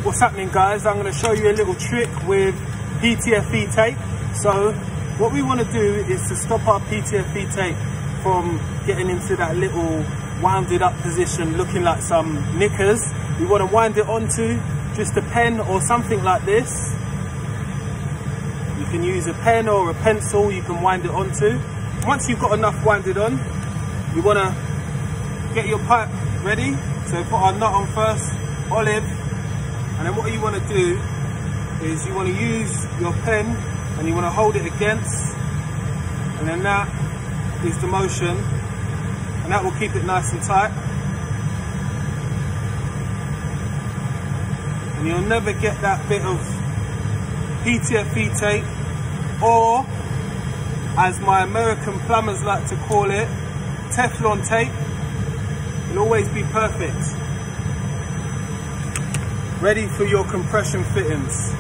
What's happening, guys? I'm going to show you a little trick with Ptfe tape. So what we want to do is to stop our Ptfe tape from getting into that little wounded up position looking like some knickers. We want to wind it onto just a pen or something like this. You can use a pen or a pencil, you can wind it onto. Once you've got enough winded on, you want to get your pipe ready. So put our nut on first, olive, and then what you want to do is you want to use your pen and you want to hold it against, and then that is the motion, and that will keep it nice and tight. And you'll never get that bit of Ptfe tape, or as my American plumbers like to call it, Teflon tape. Will always be perfect. Ready for your compression fittings.